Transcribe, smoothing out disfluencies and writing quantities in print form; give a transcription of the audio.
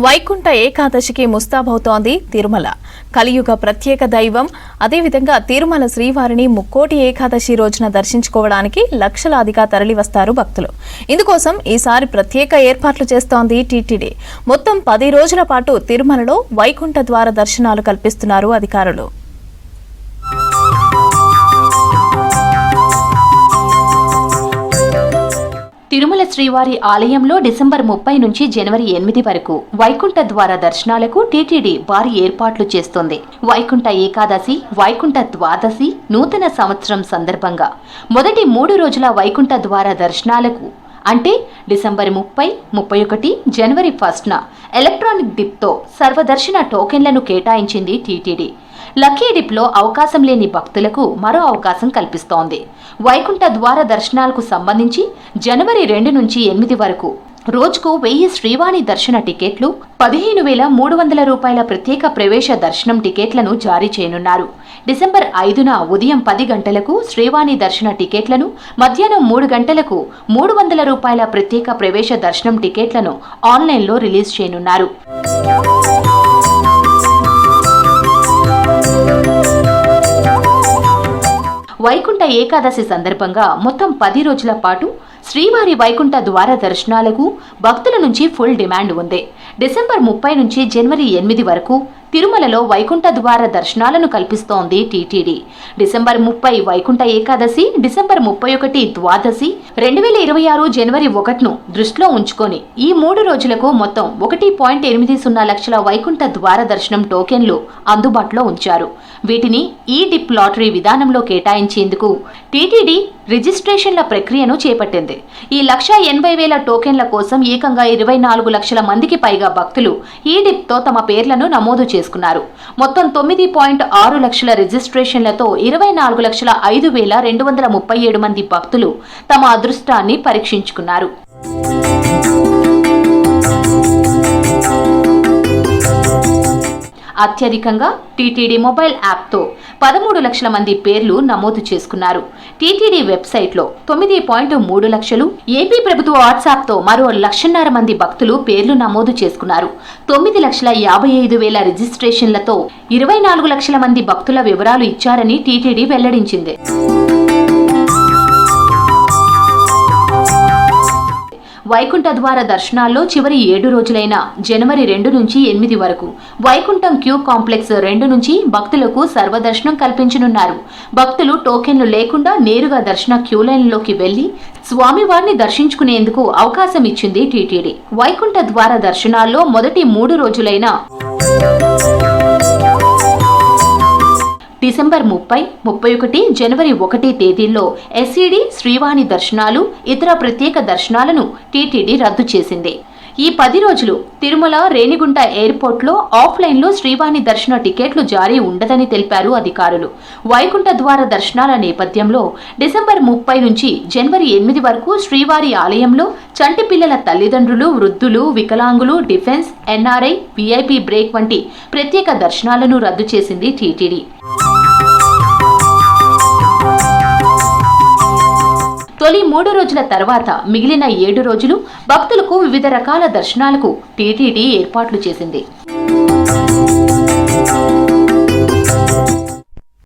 వైకుంఠ ఏకాదశికి ముస్తాబవుతోంది తిరుమల. కలియుగ ప్రత్యేక దైవం. అదేవిధంగా తిరుమల శ్రీవారిని ముక్కోటి ఏకాదశి రోజున దర్శించుకోవడానికి లక్షలాదిగా తరలివస్తారు భక్తులు. ఇందుకోసం ఈసారి ప్రత్యేక ఏర్పాట్లు చేస్తోంది టీటీడీ. మొత్తం 10 రోజుల పాటు తిరుమలలో వైకుంఠ ద్వార దర్శనాలు కల్పిస్తున్నారు అధికారులు. తిరుమల శ్రీవారి ఆలయంలో డిసెంబర్ 30 నుంచి జనవరి 8 వరకు వైకుంఠ ద్వార దర్శనాలకు టీటీడీ భారీ ఏర్పాట్లు చేస్తోంది. వైకుంఠ ఏకాదశి, వైకుంఠ ద్వాదశి, నూతన సంవత్సరం సందర్భంగా మొదటి 3 రోజుల వైకుంఠ ద్వార దర్శనాలకు అంటే డిసెంబర్ 30, 31, జనవరి 1న ఎలక్ట్రానిక్ డిప్తో సర్వదర్శన టోకెన్లను కేటాయించింది టీటీడీ. లక్కీ డిప్లో అవకాశం లేని భక్తులకు మరో అవకాశం కల్పిస్తోంది. వైకుంఠ ద్వార దర్శనాలకు సంబంధించి జనవరి 2 నుంచి 8 వరకు రోజుకు 1000 శ్రీవాణి దర్శన టికెట్లు, 15,300 రూపాయల ప్రత్యేక ప్రవేశ దర్శనం టికెట్లను జారీ చేయనున్నారు. డిసెంబర్ 5న ఉదయం 10 గంటలకు శ్రీవాణి దర్శన టికెట్లను, మధ్యాహ్నం 3 గంటలకు 300 రూపాయల ప్రత్యేక ప్రవేశ దర్శనం టికెట్లను ఆన్లైన్లో రిలీజ్ చేయనున్నారు. వైకుంఠ ఏకాదశి సందర్భంగా మొత్తం 10 రోజుల పాటు శ్రీవారి వైకుంఠ ద్వార దర్శనాలకు భక్తుల నుంచి ఫుల్ డిమాండ్ ఉంది. డిసెంబర్ 30 నుంచి జనవరి 8 వరకు తిరుమలలో వైకుంఠ ద్వార దర్శనాలను కల్పిస్తోంది TTD. December 30 Vaikuntha Ekadashi, December 31 ద్వాదశి, 2026 జనవరి 1ను దృష్టిలో ఉంచుకొని ఈ 3 రోజులకు మొత్తం 1.80 లక్షల వైకుంఠ ద్వార దర్శనం టోకెన్లు అందుబాటులో ఉంచారు. వీటిని ఈ డిప్ లాటరీ విధానంలో కేటాయించేందుకు టీటీడీ రిజిస్ట్రేషన్ల ప్రక్రియను చేపట్టింది. ఈ 1,80,000 టోకెన్ల కోసం ఏకంగా 24 లక్షల మందికి పైగా భక్తులు ఈ డిప్తో తమ పేర్లను నమోదు చేసుకున్నారు. మొత్తం 9.6 లక్షల రిజిస్ట్రేషన్లతో 24,05,237 మంది భక్తులు తమ అదృష్టాన్ని పరీక్షించుకున్నారు. అత్యధికంగా టీటీడీ మొబైల్ యాప్తో 13 లక్షల మంది పేర్లు నమోదు చేసుకున్నారు. టీటీడీ వెబ్సైట్లో 9.3 లక్షలు, ఏపీ ప్రభుత్వ వాట్సాప్తో మరో 1,50,000 మంది భక్తులు పేర్లు నమోదు చేసుకున్నారు. 9,55,000 రిజిస్ట్రేషన్లతో 24 లక్షల మంది భక్తుల వివరాలు ఇచ్చారని టీటీడీ వెల్లడించింది. వైకుంఠ ద్వార దర్శనాల్లో చివరి 7 రోజులైన జనవరి 2 నుంచి 8 వరకు వైకుంఠం క్యూ కాంప్లెక్స్ 2 నుంచి భక్తులకు సర్వదర్శనం కల్పించనున్నారు. భక్తులు టోకెన్లు లేకుండా నేరుగా దర్శన క్యూలైన్లోకి వెళ్లి స్వామివారిని దర్శించుకునేందుకు అవకాశం ఇచ్చింది టీటీడీ. వైకుంఠ ద్వార దర్శనాల్లో మొదటి 3 రోజులైన డిసెంబర్ 30, 31, జనవరి 1 తేదీల్లో ఎస్ఈడి, శ్రీవాణి దర్శనాలు, ఇతర ప్రత్యేక దర్శనాలను టీటీడీ రద్దు చేసింది. ఈ 10 రోజులు తిరుమల రేణిగుంట ఎయిర్పోర్ట్లో ఆఫ్లైన్లో శ్రీవాణి దర్శన టికెట్లు జారీ ఉండదని తెలిపారు అధికారులు. వైకుంఠ ద్వార దర్శనాల నేపథ్యంలో డిసెంబర్ 30 నుంచి జనవరి 8 వరకు శ్రీవారి ఆలయంలో చంటి పిల్లల తల్లిదండ్రులు, వృద్ధులు, వికలాంగులు, డిఫెన్స్, ఎన్ఆర్ఐ, వీఐపీ బ్రేక్ వంటి ప్రత్యేక దర్శనాలను రద్దు చేసింది టీటీడీ. తొలి 3 రోజుల తర్వాత మిగిలిన 7 రోజులు భక్తులకు వివిధ రకాల దర్శనాలకు టీటీడీ ఏర్పాట్లు చేసింది.